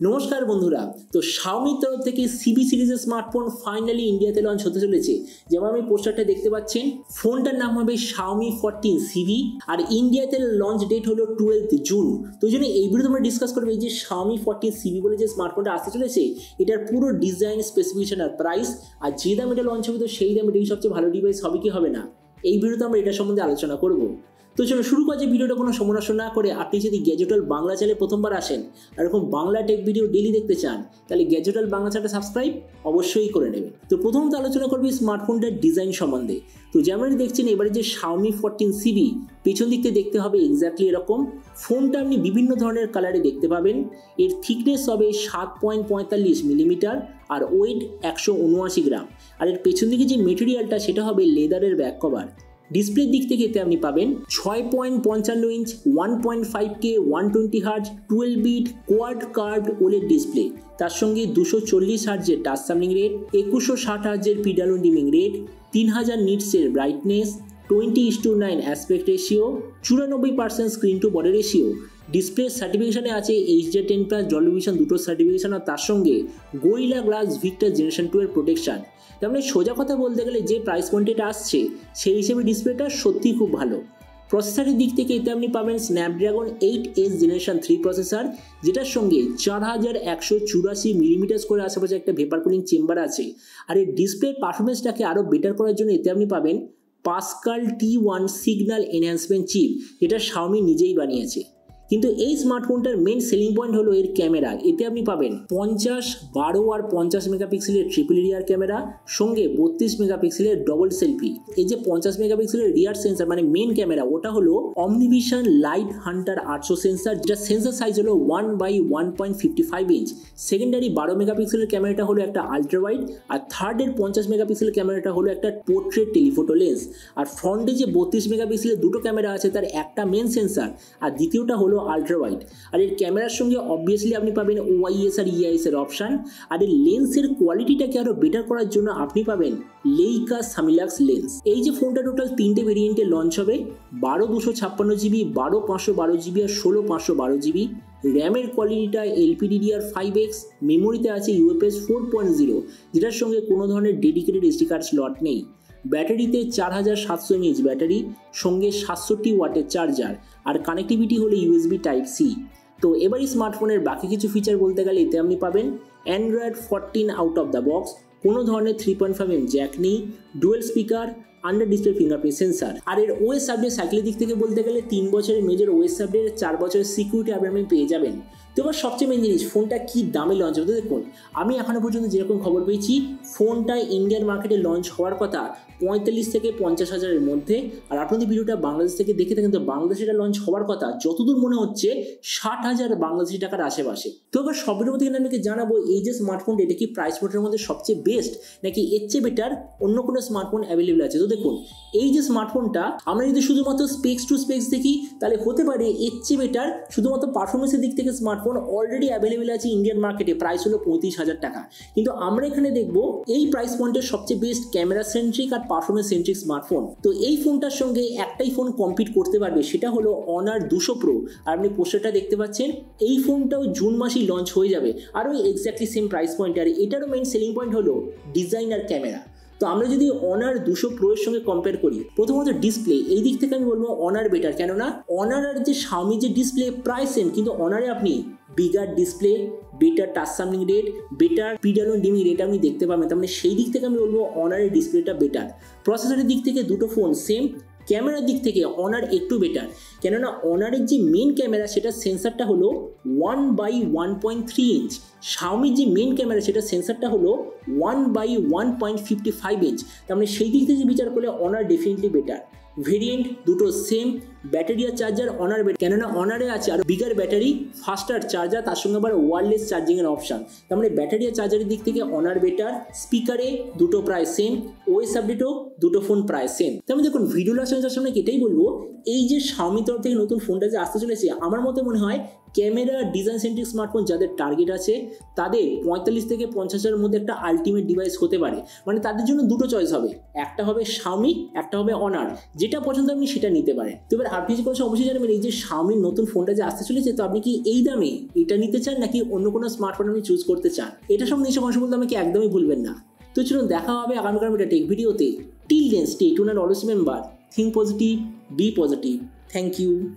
নমস্কার বন্ধুরা। তো Xiaomi তরফ থেকে CB সিরিজের স্মার্টফোন ফাইনালি ইন্ডিয়াতে লঞ্চ হতে চলেছে। যেমন আমি পোস্টারটা দেখতে পাচ্ছেন, ফোনটার নাম হবে Xiaomi 14 CB আর ইন্ডিয়াতে লঞ্চ ডেট হলো 12 জুন। তো জন্য এই ভিডিওতে আমরা ডিসকাস করব এই যে Xiaomi 14 CB বলে যে স্মার্টফোনটা আসতে চলেছে, এটার পুরো ডিজাইন, স্পেসিফিকেশন আর প্রাইস, আর যে দাম এটা লঞ্চ হবে তো সেই দাম এটাই সবচেয়ে ভালো ডিভাইস হবে কি হবে না, এই ভিডিওতে আমরা এটা সম্বন্ধে আলোচনা করব। তো চলো শুরু করা যে ভিডিওটা কোনো সময় নষ্ট না করে, আপনি যদি গ্যাজেটাল বাংলা চ্যানেলে প্রথমবার আসেন আর এরকম বাংলা টেক ভিডিও ডেইলি দেখতে চান, তাহলে গ্যাজেটাল বাংলা চ্যানেলটা সাবস্ক্রাইব অবশ্যই করে নেবেন। তো প্রথমত আলোচনা করবি স্মার্টফোনটার ডিজাইন সম্বন্ধে। তো যেমন দেখছেন এবারে যে Xiaomi 14 CB, পেছন দিক থেকে দেখতে হবে এক্স্যাক্টলি এরকম। ফোনটা আপনি বিভিন্ন ধরনের কালারে দেখতে পাবেন। এর থিকনেস হবে 7.45 মিলিমিটার আর ওয়েট 179 গ্রাম। আর এর পেছন দিকে যে মেটেরিয়ালটা সেটা হবে লেদারের ব্যাক কভার। ডিসপ্লের দিক থেকে এতে আপনি পাবেন 6.55 inch 1.5K 120 hertz 12 bit quad curved OLED display, তার সঙ্গে 240 হার্জের টাচ সামলিং রেট, 2160 হার্জের পিডালো ডিমিং রেট, 3000 নিটসের brightness, 20:9 aspect ratio, 94% screen to body ratio. Display সার্টিফিকেশনে আছে HDR10+ ডলবি ভিশন দুটো সার্টিফিকেশন, আর তার সঙ্গে গরিলা গ্লাস ভিক্টর জেনারেশন 2 এর প্রোটেকশন। তার মানে সোজা কথা বলতে গেলে যে প্রাইস পয়েন্টে এটা আসছে সেই হিসেবে ডিসপ্লেটা সত্যিই খুব ভালো। প্রসেসরের দিক থেকে এতে আপনি পাবেন স্ন্যাপড্রাগন 8S জেনারেশন 3 প্রসেসর, যেটার সঙ্গে 4184 মিলিমিটার করে আশেপাশে একটা ভেপার কুলিং চেম্বার আছে। আর এই ডিসপ্লের পারফরমেন্সটাকে আরও বেটার করার জন্য এতে আপনি পাবেন Pascal T1 signal enhancement chip, যেটা Xiaomi নিজেই বানিয়েছে। কিন্তু এই স্মার্টফোনটার মেন সেলিং পয়েন্ট হলো এর ক্যামেরা। এতে আপনি পাবেন 50, 12 আর 50 মেগাপিক্সেলের ট্রিপল রিয়ার ক্যামেরা, সঙ্গে 32 মেগাপিক্সেলের ডবল সেলফি। এই যে 50 মেগাপিক্সেলের রিয়ার সেন্সার মানে মেন ক্যামেরা, ওটা হলো অমনিভিশন লাইট হান্টার 800 সেন্সার, যেটা সেন্সার সাইজ হলো 1/1.55 ইঞ্চ। সেকেন্ডারি 12 মেগাপিক্সেলের ক্যামেরাটা হলো একটা আলট্রা ওয়াইড, আর থার্ডের 50 মেগাপিক্সেলের ক্যামেরাটা হলো একটা পোর্ট্রেট টেলিফোটো লেন্স। আর ফ্রন্টে যে 32 মেগাপিক্সেলের দুটো ক্যামেরা আছে, তার একটা মেন সেন্সার আর দ্বিতীয়টা হলো আলট্রা ওয়াইড। আর এর ক্যামেরার সঙ্গে অবভিয়াসলি আপনি পাবেন OIS আর EIS এর অপশন। আর এই লেন্সের কোয়ালিটিটাকে আরো বেটার করার জন্য আপনি পাবেন লেইকা সামিলাক্স লেন্স। এই যে ফোনটা টোটাল 3টে ভেরিয়েন্টে লঞ্চ হবে, 12256GB, 12512GB আর 16512GB। র্যামের কোয়ালিটিটা LPDDR5X, মেমোরিতে আছে UFS 4.0, যেটার সঙ্গে কোনো ধরনের ডেডিকেটেড SD কার্ড স্লট নেই। ব্যাটারিতে 4700 mAh ব্যাটারি, সঙ্গে 67 ওয়াটের চার্জার, আর কানেক্টিভিটি হলো USB Type-C। তো এবারই স্মার্টফোনের বাকি কিছু ফিচার বলতে গেলে এতে আপনি পাবেন Android 14 out of the box, কোনো ধরনের 3.5mm জ্যাক নেই, dual speaker, under display fingerprint sensor. আর এর OS আপডেট সাইকেলের দিক থেকে বলতে গেলে 3 বছরের মেজর OS আপডেট, 4 বছরের সিকিউরিটি আপডেট পেয়ে যাবেন। তো এবার সবচেয়ে মেন জিনিস, ফোনটা কি দামে লঞ্চ হবে। দেখুন, আমি এখনো পর্যন্ত যেরকম খবর পেয়েছি, ফোনটা ইন্ডিয়ান মার্কেটে লঞ্চ হওয়ার কথা 45 থেকে 50 হাজারের মধ্যে। আর আপনাদের ভিডিওটা বাংলাদেশ থেকে দেখে থাকেন, তো বাংলাদেশে এটা লঞ্চ হওয়ার কথা যতদূর মনে হচ্ছে 60,000 বাংলাদেশি টাকার আশেপাশে। তো এবার সবের মধ্যে কিন্তু আপনাকে জানাবো এই যে স্মার্টফোনটা, এটা কি প্রাইস পয়েন্টের মধ্যে সবচেয়ে বেস্ট, নাকি এর চেয়ে বেটার অন্য কোনো স্মার্টফোন অ্যাভেলেবেল আছে। তো দেখুন, এই যে স্মার্টফোনটা আমরা যদি শুধুমাত্র স্পেক্স টু স্পেক্স দেখি, তাহলে হতে পারে এর চেয়ে বেটার শুধুমাত্র পারফরমেন্সের দিক থেকে স্মার্টফোন অলরেডি অ্যাভেলেবেল আছে ইন্ডিয়ান মার্কেটে, প্রাইস হলো 35,000 টাকা। কিন্তু আমরা এখানে দেখবো এই প্রাইস পয়েন্টের সবচেয়ে বেস্ট ক্যামেরা সেন্ট্রিক আর পারফরমেন্স সেন্ট্রিক স্মার্টফোন। তো এই ফোনটার সঙ্গে একটাই ফোন কম্পিট করতে পারবে, সেটা হলো Honor 200 Pro। আর আপনি পোস্টারটা দেখতে পাচ্ছেন, এই ফোনটাও জুন মাসেই লঞ্চ হয়ে যাবে, আর ওই এক্স্যাক্টলি সেম প্রাইস পয়েন্ট। আর এটারও মেইন সেলিং পয়েন্ট হলো ডিজাইন আর ক্যামেরা। তো আমরা যদি Honor 200 Pro এর সঙ্গে কম্পেয়ার করি, প্রথমত ডিসপ্লে, এই দিক থেকে আমি বলবো Honor বেটার। কেননা Honor আর যে Xiaomi যে ডিসপ্লে প্রায় সেম, কিন্তু Honor-এ আপনি bigger display, better touch sampling rate, better পিডালো ডিমিং রেট আপনি দেখতে পাবেন। তার মানে সেই দিক থেকে আমি বলবো Honor-এর ডিসপ্লেটা বেটার। প্রসেসরের দিক থেকে দুটো ফোন সেম, ক্যামেরার দিক থেকে Honor একটু বেটার। কেননা Honor-এর যে মেন ক্যামেরা সেটা সেন্সারটা হলো 1/1.3 ইঞ্চ, Xiaomi-র যে মেন ক্যামেরা সেটা সেন্সারটা হলো 1/1.55 ইঞ্চ। তার মানে সেই দিক থেকে বিচার করলে Honor ডেফিনেটলি বেটার। ভেরিয়েন্ট দুটো সেম, ব্যাটারি আর চার্জার Honor বেটার, কেননা Honor-এ আছে আর বিগার ব্যাটারি, ফাস্টার চার্জার, তার সঙ্গে আবার ওয়্যারলেস চার্জিংয়ের অপশন। তার মানে ব্যাটারি আর চার্জারের দিক থেকে Honor বেটার। স্পিকারে দুটো প্রায় সেম, OS আপডেটও দুটো ফোন প্রায় সেম। তার দেখুন, ভিডিও লাস্টের সামনে এটাই বলবো, এই যে Xiaomi তরফ থেকে নতুন ফোনটা যে আসতে চলেছে, আমার মতে মনে হয় ক্যামেরা ডিজাইন সেন্ট্রিক স্মার্টফোন যাদের টার্গেট আছে, তাদের 45 থেকে 50,000-এর মধ্যে একটা আলটিমেট ডিভাইস হতে পারে। মানে তাদের জন্য দুটো চয়েস হবে, একটা হবে Xiaomi, একটা হবে Honor, যেটা পছন্দ আপনি সেটা নিতে পারেন। তো এবার আপনি যে কোনো অবশ্যই জানবেন এই যে Xiaomi নতুন ফোনটা যে আসতে চলেছে, তো আপনি কি এই দামে এটা নিতে চান নাকি অন্য কোনো স্মার্টফোন আপনি চুজ করতে চান? এটার সঙ্গে নিশ্চয় মানুষ বলতে আমাকে একদমই ভুলবেন না। তো চলুন দেখা হবে আগামীকাল একটা টেক ভিডিওতে। Till then stay tuned and always remember, think positive, be positive. Thank you.